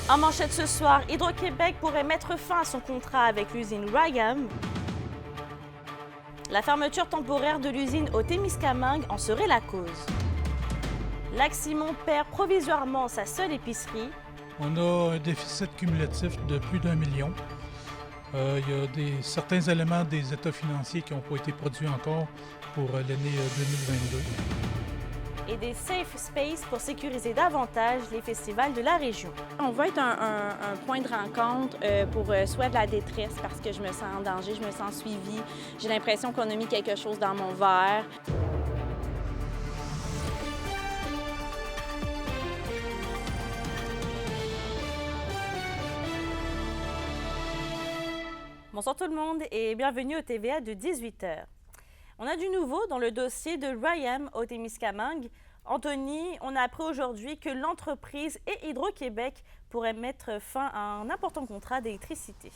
En manchette ce soir, Hydro-Québec pourrait mettre fin à son contrat avec l'usine RYAM. La fermeture temporaire de l'usine au Témiscamingue en serait la cause. Lac-Simon perd provisoirement sa seule épicerie. On a un déficit cumulatif de plus d'1 million. Il y a certains éléments des états financiers qui n'ont pas été produits encore pour l'année 2022. Et des safe spaces pour sécuriser davantage les festivals de la région. On va être un point de rencontre pour soit de la détresse parce que je me sens en danger, je me sens suivie. J'ai l'impression qu'on a mis quelque chose dans mon verre. Bonsoir tout le monde et bienvenue au TVA de 18h. On a du nouveau dans le dossier de RYAM au Témiscamingue. Anthony, on a appris aujourd'hui que l'entreprise et Hydro-Québec pourraient mettre fin à un important contrat d'électricité.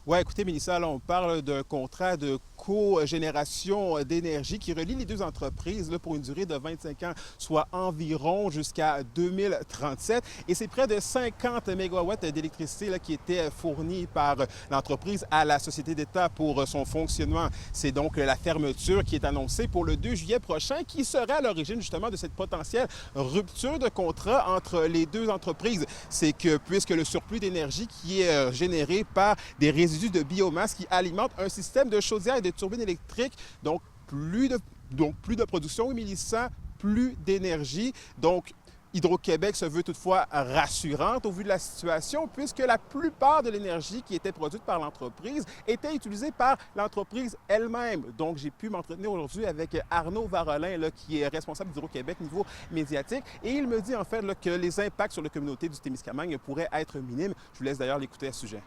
Oui, écoutez, Mélissa, là, on parle d'un contrat de cogénération d'énergie qui relie les deux entreprises là, pour une durée de 25 ans, soit environ jusqu'à 2037. Et c'est près de 50 mégawatts d'électricité qui étaient fournis par l'entreprise à la Société d'État pour son fonctionnement. C'est donc la fermeture qui est annoncée pour le 2 juillet prochain qui serait à l'origine justement de cette potentielle rupture de contrat entre les deux entreprises. C'est que puisque le surplus d'énergie qui est généré par des résidus de biomasse qui alimentent un système de chaudière et de turbines électriques, donc plus de production, oui, Mélissa, plus d'énergie. Donc, Hydro-Québec se veut toutefois rassurante au vu de la situation puisque la plupart de l'énergie qui était produite par l'entreprise était utilisée par l'entreprise elle-même. Donc, j'ai pu m'entretenir aujourd'hui avec Arnaud Varolin, là, qui est responsable d'Hydro-Québec niveau médiatique. Et il me dit en fait là, que les impacts sur la communauté du Témiscamingue pourraient être minimes. Je vous laisse d'ailleurs l'écouter à ce sujet.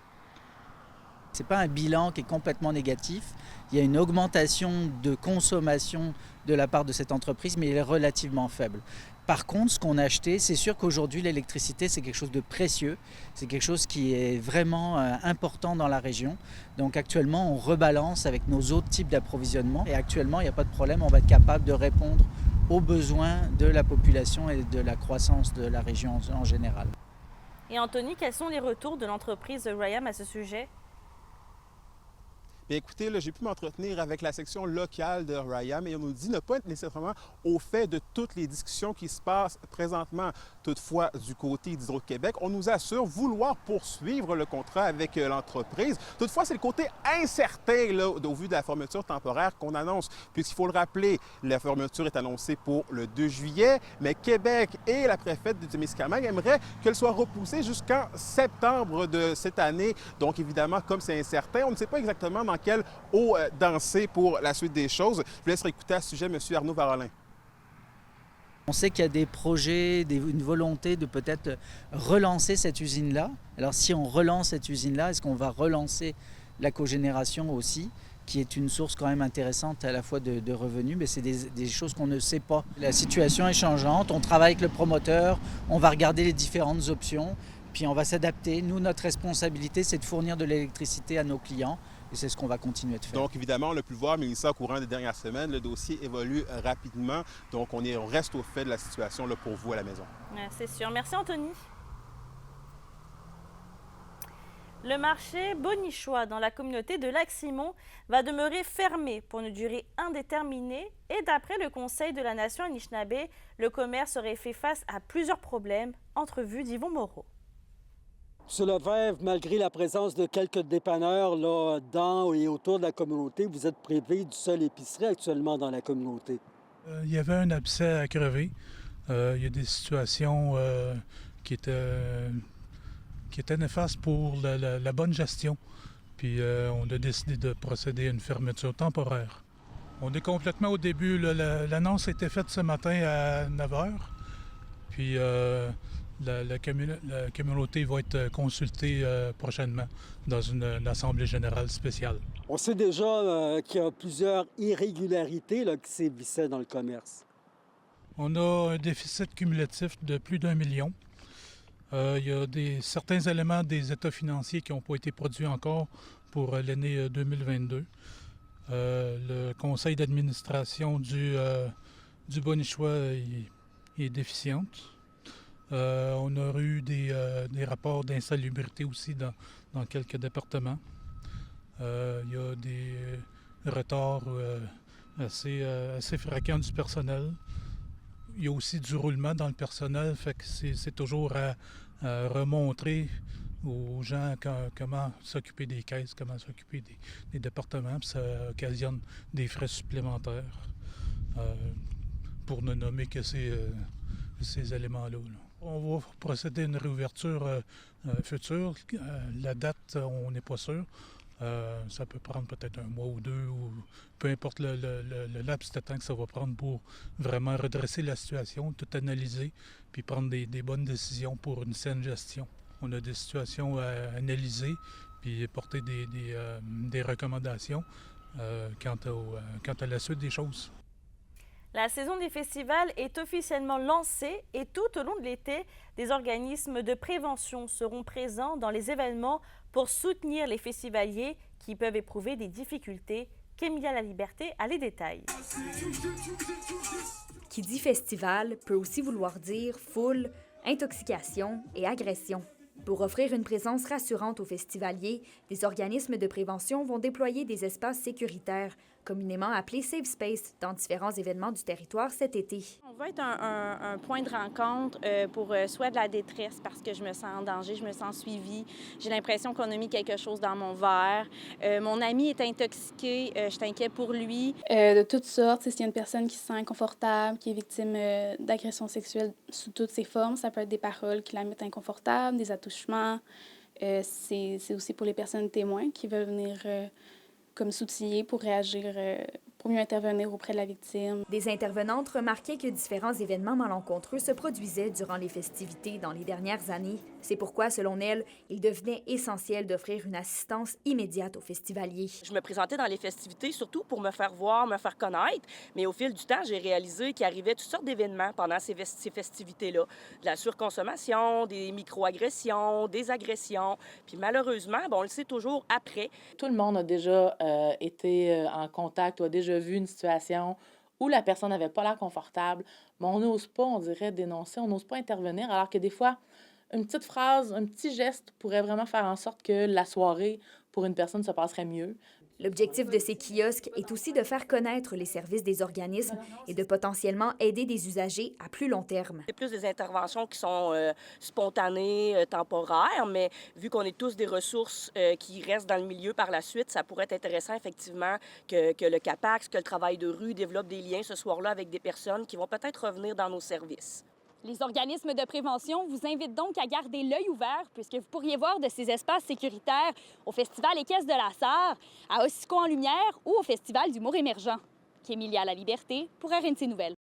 Ce n'est pas un bilan qui est complètement négatif. Il y a une augmentation de consommation de la part de cette entreprise, mais elle est relativement faible. Par contre, ce qu'on a acheté, c'est sûr qu'aujourd'hui, l'électricité, c'est quelque chose de précieux. C'est quelque chose qui est vraiment important dans la région. Donc actuellement, on rebalance avec nos autres types d'approvisionnement. Et actuellement, il n'y a pas de problème, on va être capable de répondre aux besoins de la population et de la croissance de la région en général. Et Anthony, quels sont les retours de l'entreprise RYAM à ce sujet? Bien, écoutez, j'ai pu m'entretenir avec la section locale de RYAM et on nous dit ne pas être nécessairement au fait de toutes les discussions qui se passent présentement. Toutefois, du côté d'Hydro-Québec, on nous assure vouloir poursuivre le contrat avec l'entreprise. Toutefois, c'est le côté incertain là, au vu de la fermeture temporaire qu'on annonce. Puisqu'il faut le rappeler, la fermeture est annoncée pour le 2 juillet, mais Québec et la préfète du Témiscamingue aimeraient qu'elle soit repoussée jusqu'en septembre de cette année. Donc, évidemment, comme c'est incertain, on ne sait pas exactement dans quelle eau danser pour la suite des choses. Je vous laisse écouter à ce sujet M. Arnaud Varolin. On sait qu'il y a des projets, une volonté de peut-être relancer cette usine-là. Alors si on relance cette usine-là, est-ce qu'on va relancer la cogénération aussi, qui est une source quand même intéressante à la fois de revenus, mais c'est des choses qu'on ne sait pas. La situation est changeante, on travaille avec le promoteur, on va regarder les différentes options, puis on va s'adapter. Nous, notre responsabilité, c'est de fournir de l'électricité à nos clients. Et c'est ce qu'on va continuer de faire. Donc, évidemment, on a pu le voir, Mélissa, au courant des dernières semaines, le dossier évolue rapidement. Donc, on reste au fait de la situation là, pour vous à la maison. Ouais, c'est sûr. Merci, Anthony. Le marché bonichois dans la communauté de Lac-Simon va demeurer fermé pour une durée indéterminée. Et d'après le Conseil de la Nation Anishinaabe, le commerce aurait fait face à plusieurs problèmes. Entrevue d'Yvon Moreau. Sur le Vèvre, malgré la présence de quelques dépanneurs là, dans et autour de la communauté, vous êtes privé du seul épicerie actuellement dans la communauté. Il y avait un abcès à crever. Il y a des situations qui étaient néfastes pour la bonne gestion. Puis on a décidé de procéder à une fermeture temporaire. On est complètement au début. L'annonce a été faite ce matin à 9h. Puis la communauté va être consultée prochainement dans une assemblée générale spéciale. On sait déjà qu'il y a plusieurs irrégularités là, qui sévissaient dans le commerce. On a un déficit cumulatif de plus d'1 million. Il y a certains éléments des états financiers qui n'ont pas été produits encore pour l'année 2022. Le conseil d'administration du Bonichois est déficiente. On a eu des rapports d'insalubrité aussi dans quelques départements. Il y a des retards assez fréquents du personnel. Il y a aussi du roulement dans le personnel, fait que c'est toujours à remontrer aux gens comment s'occuper des caisses, comment s'occuper des départements, puis ça occasionne des frais supplémentaires pour ne nommer que ces éléments-là. On va procéder à une réouverture future. La date, on n'est pas sûr. Ça peut prendre peut-être un mois ou deux, ou peu importe le laps de temps que ça va prendre pour vraiment redresser la situation, tout analyser, puis prendre des bonnes décisions pour une saine gestion. On a des situations à analyser, puis porter des recommandations quant à la suite des choses. La saison des festivals est officiellement lancée et tout au long de l'été, des organismes de prévention seront présents dans les événements pour soutenir les festivaliers qui peuvent éprouver des difficultés. Kémia Laliberté a les détails. Qui dit festival peut aussi vouloir dire foule, intoxication et agression. Pour offrir une présence rassurante aux festivaliers, des organismes de prévention vont déployer des espaces sécuritaires, communément appelés Safe Space, dans différents événements du territoire cet été. On va être un point de rencontre pour soit de la détresse parce que je me sens en danger, je me sens suivie, j'ai l'impression qu'on a mis quelque chose dans mon verre. Mon ami est intoxiqué, je suis inquiète pour lui. De toutes sortes, s'il y a une personne qui se sent inconfortable, qui est victime d'agression sexuelle sous toutes ses formes, ça peut être des paroles qui la mettent inconfortable, des attouchements. C'est aussi pour les personnes témoins qui veulent venir comme s'outiller pour réagir, pour mieux intervenir auprès de la victime. Des intervenantes remarquaient que différents événements malencontreux se produisaient durant les festivités dans les dernières années. C'est pourquoi, selon elle, il devenait essentiel d'offrir une assistance immédiate aux festivaliers. Je me présentais dans les festivités surtout pour me faire voir, me faire connaître, mais au fil du temps, j'ai réalisé qu'il arrivait toutes sortes d'événements pendant ces festivités-là. De la surconsommation, des micro-agressions, des agressions. Puis malheureusement, on le sait toujours après. Tout le monde a déjà été en contact ou a déjà vu une situation où la personne n'avait pas l'air confortable, mais on n'ose pas, on dirait, dénoncer, on n'ose pas intervenir, alors que des fois, une petite phrase, un petit geste pourrait vraiment faire en sorte que la soirée, pour une personne, se passerait mieux. L'objectif de ces kiosques est aussi de faire connaître les services des organismes et de potentiellement aider des usagers à plus long terme. C'est plus des interventions qui sont spontanées, temporaires, mais vu qu'on est tous des ressources qui restent dans le milieu par la suite, ça pourrait être intéressant effectivement que le CAPAX, que le travail de rue développe des liens ce soir-là avec des personnes qui vont peut-être revenir dans nos services. Les organismes de prévention vous invitent donc à garder l'œil ouvert puisque vous pourriez voir de ces espaces sécuritaires au Festival Équestre de la Sarre, à Ossisco en Lumière ou au Festival d'humour émergent. Kémia La Liberté pour RNC Nouvelles.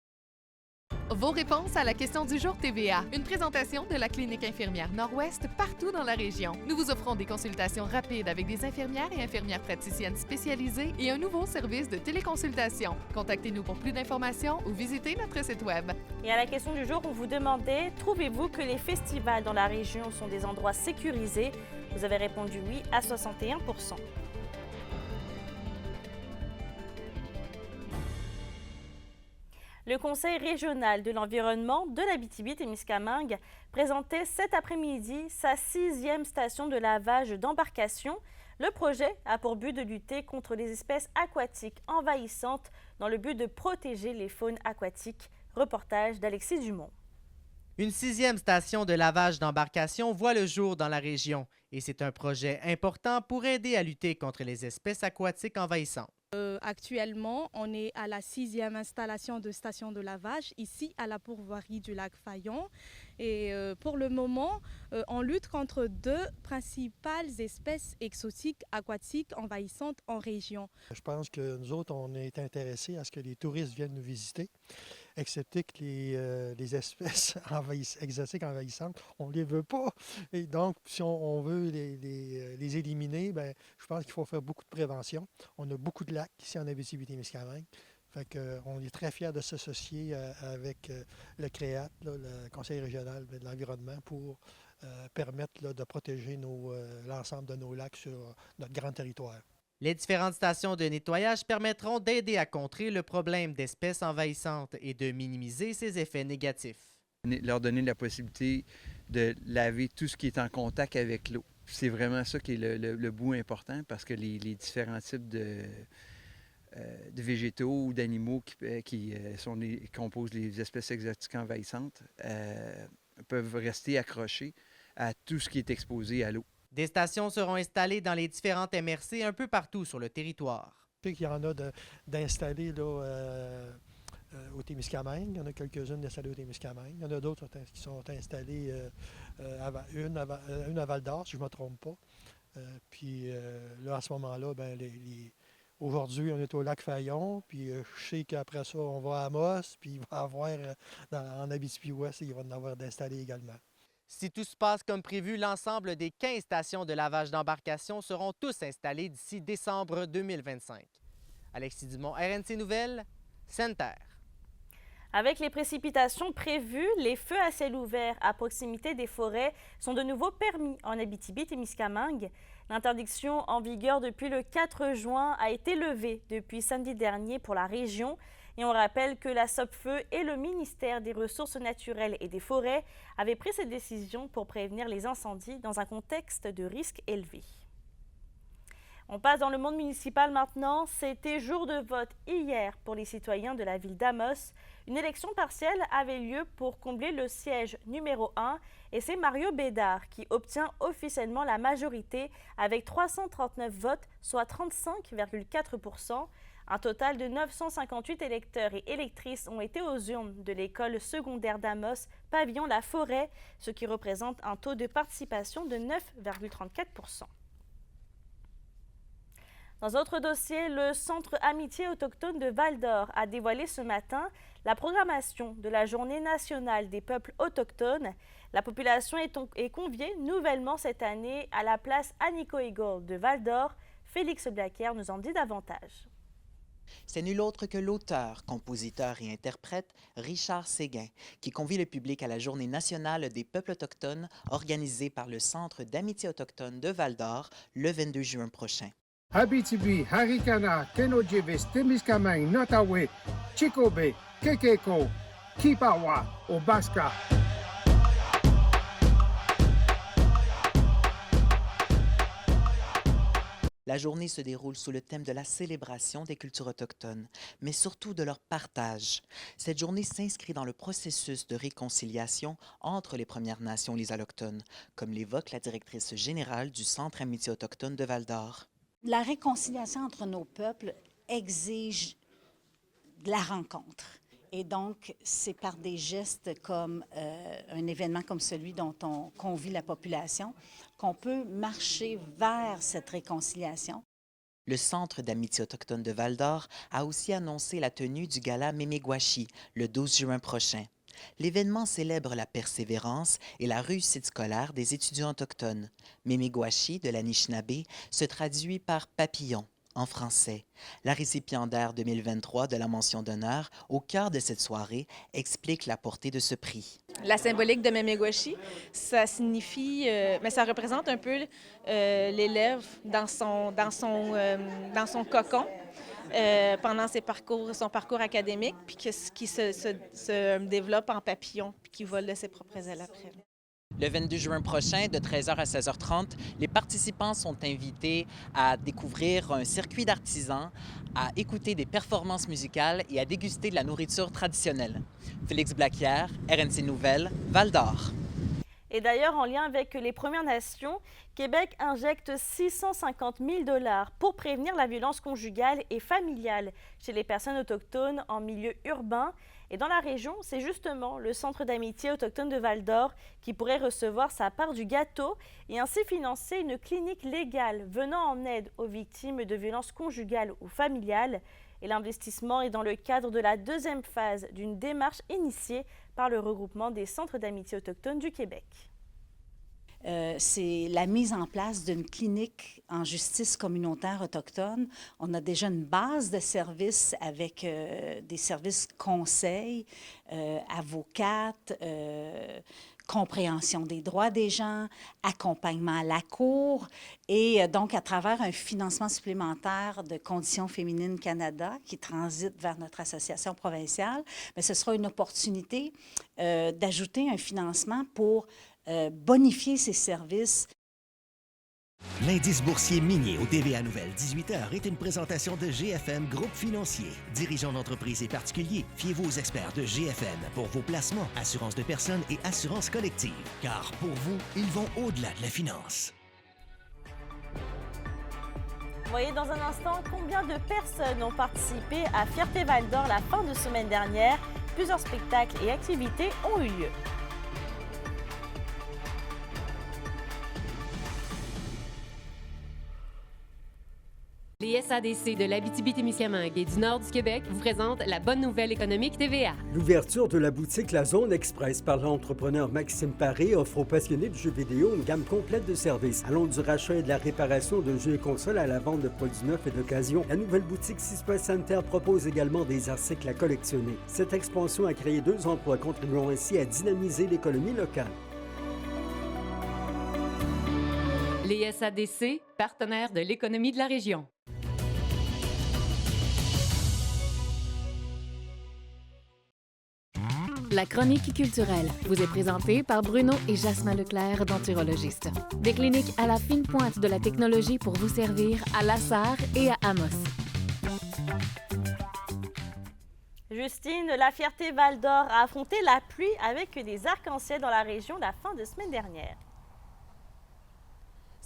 Vos réponses à la question du jour TVA. Une présentation de la Clinique infirmière Nord-Ouest partout dans la région. Nous vous offrons des consultations rapides avec des infirmières et infirmières praticiennes spécialisées et un nouveau service de téléconsultation. Contactez-nous pour plus d'informations ou visitez notre site Web. Et à la question du jour, on vous demandait, trouvez-vous que les festivals dans la région sont des endroits sécurisés? Vous avez répondu oui à 61%. Le Conseil régional de l'environnement de l'Abitibi-Témiscamingue présentait cet après-midi sa 6e station de lavage d'embarcation. Le projet a pour but de lutter contre les espèces aquatiques envahissantes dans le but de protéger les faunes aquatiques. Reportage d'Alexis Dumont. Une 6e station de lavage d'embarcation voit le jour dans la région et c'est un projet important pour aider à lutter contre les espèces aquatiques envahissantes. Actuellement, on est à la 6e installation de station de lavage ici à la pourvoirie du lac Fayon. Et pour le moment, on lutte contre 2 principales espèces exotiques aquatiques envahissantes en région. Je pense que nous autres, on est intéressés à ce que les touristes viennent nous visiter, excepté que les espèces exotiques envahissantes, on ne les veut pas. Et donc, si on veut les éliminer, bien, je pense qu'il faut faire beaucoup de prévention. On a beaucoup de lacs ici en Abitibi-Témiscamingue. Fait qu'on est très fiers de s'associer avec le CREAT, le Conseil régional de l'environnement, pour permettre de protéger l'ensemble de nos lacs sur notre grand territoire. Les différentes stations de nettoyage permettront d'aider à contrer le problème d'espèces envahissantes et de minimiser ses effets négatifs. Leur donner la possibilité de laver tout ce qui est en contact avec l'eau. C'est vraiment ça qui est le bout important parce que les différents types de végétaux ou d'animaux qui composent les espèces exotiques envahissantes peuvent rester accrochés à tout ce qui est exposé à l'eau. Des stations seront installées dans les différentes MRC un peu partout sur le territoire. Je sais qu'il y en a d'installés au Témiscamingue. Il y en a quelques-unes installées au Témiscamingue. Il y en a d'autres qui sont installées, une à Val-d'Or, si je ne me trompe pas. Puis là, à ce moment-là, aujourd'hui, on est au Lac-Fayon. Puis je sais qu'après ça, on va à Amos. Puis il va y avoir, en Abitibi-Ouest, il va en avoir d'installés également. Si tout se passe comme prévu, l'ensemble des 15 stations de lavage d'embarcation seront tous installées d'ici décembre 2025. Alexis Dumont, RNC Nouvelles, Sainte-Terre. Avec les précipitations prévues, les feux à ciel ouvert à proximité des forêts sont de nouveau permis en Abitibi-Témiscamingue. L'interdiction en vigueur depuis le 4 juin a été levée depuis samedi dernier pour la région. Et on rappelle que la Sopfeu et le ministère des Ressources naturelles et des Forêts avaient pris cette décision pour prévenir les incendies dans un contexte de risque élevé. On passe dans le monde municipal maintenant. C'était jour de vote hier pour les citoyens de la ville d'Amos. Une élection partielle avait lieu pour combler le siège numéro 1 et c'est Mario Bédard qui obtient officiellement la majorité avec 339 votes, soit 35,4%. Un total de 958 électeurs et électrices ont été aux urnes de l'école secondaire d'Amos, pavillon La Forêt, ce qui représente un taux de participation de 9,34%. Dans un autre dossier, le Centre Amitié autochtone de Val-d'Or a dévoilé ce matin la programmation de la Journée nationale des peuples autochtones. La population est conviée nouvellement cette année à la place Annie-Coegal de Val-d'Or. Félix Blaquière nous en dit davantage. C'est nul autre que l'auteur, compositeur et interprète Richard Séguin qui convie le public à la Journée nationale des peuples autochtones organisée par le Centre d'amitié autochtone de Val-d'Or le 22 juin prochain. Abitibi, Haricana, Tenojibis, Témiscamingue, Nottawa, Chicobé, Kekeko, Kipawa, Obaska. La journée se déroule sous le thème de la célébration des cultures autochtones, mais surtout de leur partage. Cette journée s'inscrit dans le processus de réconciliation entre les Premières Nations et les Allochtones, comme l'évoque la directrice générale du Centre Amitié autochtone de Val-d'Or. La réconciliation entre nos peuples exige de la rencontre. Et donc, c'est par des gestes comme un événement comme celui dont on convie la population qu'on peut marcher vers cette réconciliation. Le Centre d'amitié autochtone de Val-d'Or a aussi annoncé la tenue du gala Mémégwachi le 12 juin prochain. L'événement célèbre la persévérance et la réussite scolaire des étudiants autochtones. Mémégwachi de l'Anishinaabe se traduit par papillon en français. La récipiendaire 2023 de la mention d'honneur au cœur de cette soirée explique la portée de ce prix. La symbolique de Mémégwachi, ça signifie, mais ça représente un peu l'élève dans son cocon pendant son parcours académique, puis qui se développe en papillon, puis qui vole de ses propres ailes après. Le 22 juin prochain, de 13h à 16h30, les participants sont invités à découvrir un circuit d'artisans, à écouter des performances musicales et à déguster de la nourriture traditionnelle. Félix Blaquière, RNC Nouvelles, Val-d'Or. Et d'ailleurs, en lien avec les Premières Nations, Québec injecte 650 000 $ pour prévenir la violence conjugale et familiale chez les personnes autochtones en milieu urbain. Et dans la région, c'est justement le Centre d'amitié autochtone de Val-d'Or qui pourrait recevoir sa part du gâteau et ainsi financer une clinique légale venant en aide aux victimes de violences conjugales ou familiales. Et l'investissement est dans le cadre de la deuxième phase d'une démarche initiée par le regroupement des centres d'amitié autochtones du Québec. C'est la mise en place d'une clinique en justice communautaire autochtone. On a déjà une base de services avec des services conseils, avocates, compréhension des droits des gens, accompagnement à la cour et donc à travers un financement supplémentaire de Conditions féminines Canada qui transite vers notre association provinciale, mais ce sera une opportunité d'ajouter un financement pour bonifier ces services. L'indice boursier minier au TVA Nouvelle 18h est une présentation de GFM Groupe Financier. Dirigeants d'entreprises et particuliers, fiez-vous aux experts de GFM pour vos placements, assurances de personnes et assurances collectives. Car pour vous, ils vont au-delà de la finance. Voyez dans un instant combien de personnes ont participé à Fierté Val-d'Or la fin de semaine dernière. Plusieurs spectacles et activités ont eu lieu. Les SADC de l'Abitibi-Témiscamingue et du nord du Québec vous présentent la bonne nouvelle économique TVA. L'ouverture de la boutique La Zone Express par l'entrepreneur Maxime Paré offre aux passionnés de jeux vidéo une gamme complète de services, allant du rachat et de la réparation de jeux et consoles à la vente de produits neufs et d'occasion. La nouvelle boutique Sispa Center propose également des articles à collectionner. Cette expansion a créé 2 emplois, contribuant ainsi à dynamiser l'économie locale. Les SADC, partenaires de l'économie de la région. La chronique culturelle vous est présentée par Bruno et Jasmin Leclerc, denturologistes. Des cliniques à la fine pointe de la technologie pour vous servir à Lassar et à Amos. Justine, la Fierté Val-d'Or a affronté la pluie avec des arcs-en-ciel dans la région la fin de semaine dernière.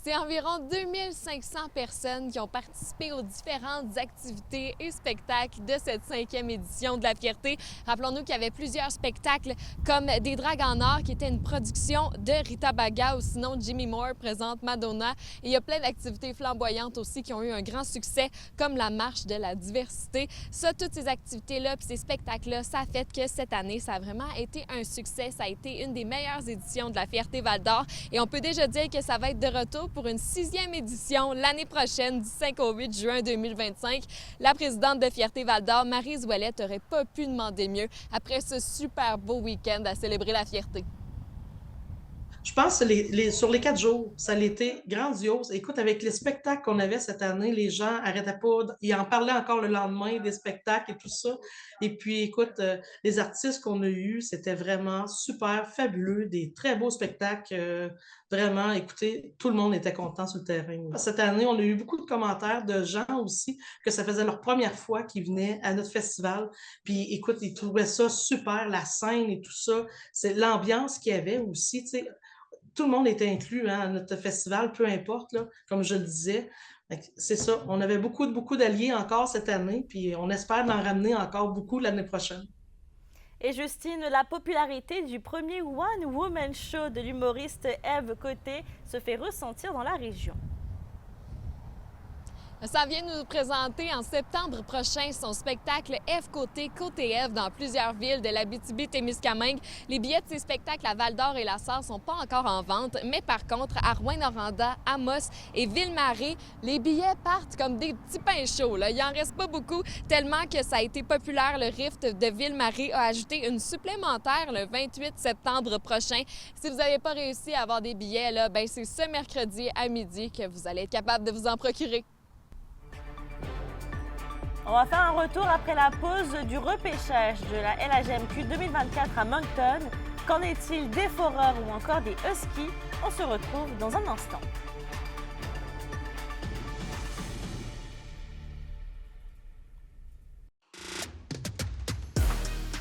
C'est environ 2500 personnes qui ont participé aux différentes activités et spectacles de cette 5e édition de la Fierté. Rappelons-nous qu'il y avait plusieurs spectacles comme Des Dragues en or, qui était une production de Rita Baga, ou sinon Jimmy Moore présente Madonna. Et il y a plein d'activités flamboyantes aussi qui ont eu un grand succès, comme la Marche de la diversité. Ça, toutes ces activités-là puis ces spectacles-là, ça a fait que cette année, ça a vraiment été un succès. Ça a été une des meilleures éditions de la Fierté Val-d'Or. Et on peut déjà dire que ça va être de retour pour une 6e édition l'année prochaine, du 5 au 8 juin 2025. La présidente de Fierté Val-d'Or, Maryse Ouellette, n'aurait pas pu demander mieux après ce super beau week-end à célébrer la fierté. Je pense que sur les 4 jours, ça a été grandiose. Écoute, avec les spectacles qu'on avait cette année, les gens n'arrêtaient pas. Ils en parlaient encore le lendemain des spectacles et tout ça. Et puis, écoute, les artistes qu'on a eus, c'était vraiment super, fabuleux, des très beaux spectacles. Vraiment, écoutez, tout le monde était content sur le terrain. Cette année, on a eu beaucoup de commentaires de gens aussi que ça faisait leur première fois qu'ils venaient à notre festival. Puis, écoute, ils trouvaient ça super, la scène et tout ça. C'est l'ambiance qu'il y avait aussi, tu sais. Tout le monde était inclus à notre festival, peu importe, là, comme je le disais. C'est ça. On avait beaucoup d'alliés encore cette année, puis on espère en ramener encore beaucoup l'année prochaine. Et Justine, la popularité du premier One Woman Show de l'humoriste Ève Côté se fait ressentir dans la région. Ça vient nous présenter en septembre prochain son spectacle Ève Côté, Côté Ève dans plusieurs villes de l'Abitibi-Témiscamingue. Les billets de ces spectacles à Val-d'Or et Lassar ne sont pas encore en vente, mais par contre, à Rouyn-Noranda, Amos et Ville-Marie, les billets partent comme des petits pains chauds. Là. Il n'en reste pas beaucoup, tellement que ça a été populaire. Le Rift de Ville-Marie a ajouté une supplémentaire le 28 septembre prochain. Si vous n'avez pas réussi à avoir des billets, là, ben c'est ce mercredi à midi que vous allez être capable de vous en procurer. On va faire un retour après la pause du repêchage de la LHMQ 2024 à Moncton. Qu'en est-il des foreurs ou encore des Huskies? On se retrouve dans un instant.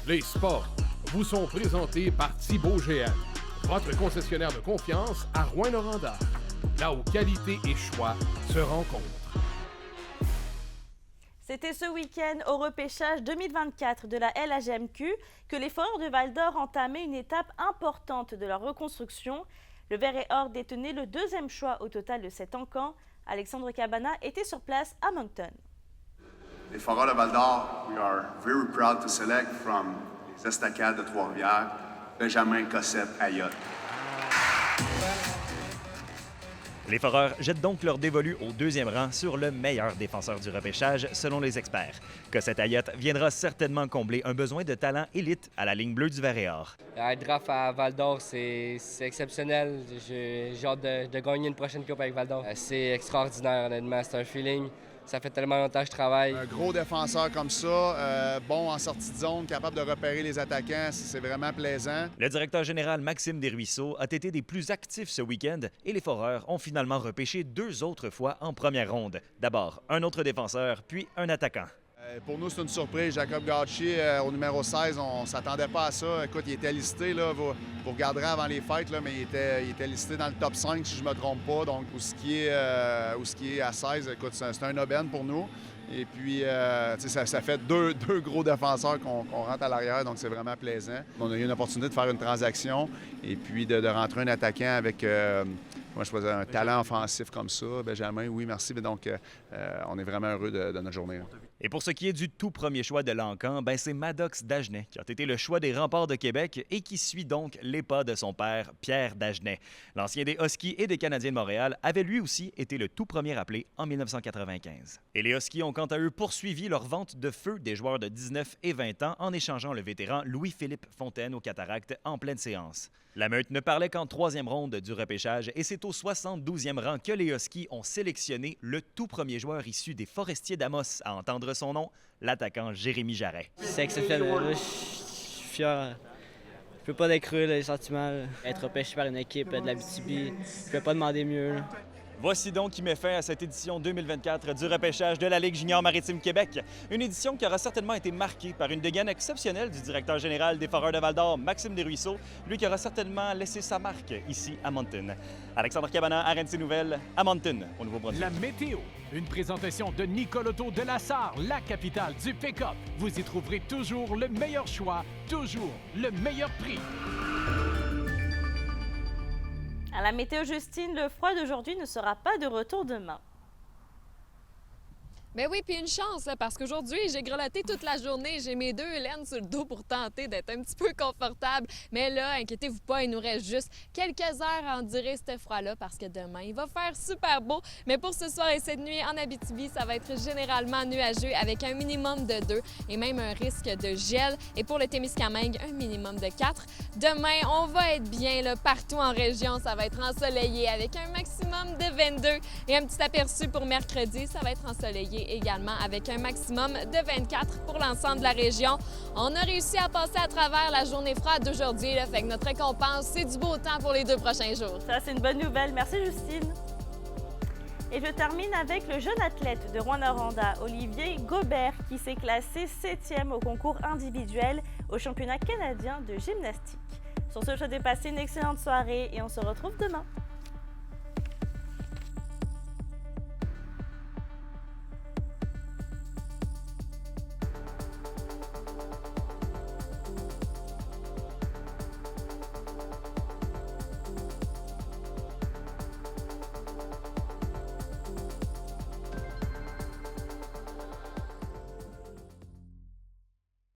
Les sports vous sont présentés par Thibaut GM, votre concessionnaire de confiance à Rouyn-Noranda, là où qualité et choix se rencontrent. C'était ce week-end au repêchage 2024 de la LHMQ que les Foreurs de Val-d'Or entamaient une étape importante de leur reconstruction. Le Vert et Or détenait le 2e choix au total de cet encan. Alexandre Cabana était sur place à Moncton. Les Foreurs de Val-d'Or, we are very proud to select from les Estacades de Trois-Rivières, Benjamin Cossette Ayotte. Les Foreurs jettent donc leur dévolu au 2e rang sur le meilleur défenseur du repêchage, selon les experts. Cossette Ayotte viendra certainement combler un besoin de talent élite à la ligne bleue du Vert-et-Or. Un draft à Val-d'Or, c'est exceptionnel. J'ai hâte de gagner une prochaine coupe avec Val-d'Or. C'est extraordinaire, honnêtement. C'est un feeling. Ça fait tellement longtemps que je travaille. Un gros défenseur comme ça, bon en sortie de zone, capable de repérer les attaquants, c'est vraiment plaisant. Le directeur général Maxime Desruisseaux a été des plus actifs ce week-end et les Foreurs ont finalement repêché 2 autres fois en première ronde. D'abord, un autre défenseur, puis un attaquant. Pour nous, c'est une surprise. Jacob Gaucher, au numéro 16, on ne s'attendait pas à ça. Écoute, il était listé, là, vous regarderez avant les fêtes, là, mais il était listé dans le top 5, si je ne me trompe pas. Donc, où ce qui est à 16, écoute, c'est un aubaine pour nous. Et puis, ça fait deux gros défenseurs qu'on rentre à l'arrière, donc c'est vraiment plaisant. On a eu une opportunité de faire une transaction et puis de rentrer un attaquant avec... moi, je faisais un talent offensif comme ça. Benjamin, oui, merci. Donc, on est vraiment heureux de notre journée. Là. Et pour ce qui est du tout premier choix de l'Encan, c'est Maddox Dagenet qui a été le choix des Remparts de Québec et qui suit donc les pas de son père, Pierre Dagenet. L'ancien des Huskies et des Canadiens de Montréal avait lui aussi été le tout premier appelé en 1995. Et les Huskies ont quant à eux poursuivi leur vente de feu des joueurs de 19 et 20 ans en échangeant le vétéran Louis-Philippe Fontaine aux Cataractes en pleine séance. La meute ne parlait qu'en 3e ronde du repêchage et c'est au 72e rang que les Huskies ont sélectionné le tout premier joueur issu des Forestiers d'Amos à entendre son nom, l'attaquant Jérémy Jarret. C'est exceptionnel. Je suis fier. Je peux pas décrire les sentiments. Être repêché par une équipe de l'Abitibi, je peux pas demander mieux. Voici donc qui met fin à cette édition 2024 du repêchage de la Ligue junior maritime Québec. Une édition qui aura certainement été marquée par une dégaine exceptionnelle du directeur général des Foreurs de Val-d'Or, Maxime Desruisseaux, lui qui aura certainement laissé sa marque ici à Moncton. Alexandre Cabana, RNC Nouvelles, à Moncton, au Nouveau-Brunswick. La météo, une présentation de Nicole Auto de la Sarre, la capitale du pick-up. Vous y trouverez toujours le meilleur choix, toujours le meilleur prix. À la météo Justine, le froid d'aujourd'hui ne sera pas de retour demain. Ben oui, puis une chance, là, parce qu'aujourd'hui, j'ai grelotté toute la journée. J'ai mes 2 laines sur le dos pour tenter d'être un petit peu confortable. Mais là, inquiétez-vous pas, il nous reste juste quelques heures à endurer ce froid-là parce que demain, il va faire super beau. Mais pour ce soir et cette nuit en Abitibi, ça va être généralement nuageux avec un minimum de 2 et même un risque de gel. Et pour le Témiscamingue, un minimum de 4. Demain, on va être bien là, partout en région. Ça va être ensoleillé avec un maximum de 22. Et un petit aperçu pour mercredi, ça va être ensoleillé également avec un maximum de 24 pour l'ensemble de la région. On a réussi à passer à travers la journée froide d'aujourd'hui, fait que notre récompense, c'est du beau temps pour les 2 prochains jours. Ça, c'est une bonne nouvelle. Merci, Justine. Et je termine avec le jeune athlète de Rouyn-Noranda, Olivier Gobert, qui s'est classé 7e au concours individuel au championnat canadien de gymnastique. Sur ce, je te souhaite de passer une excellente soirée et on se retrouve demain.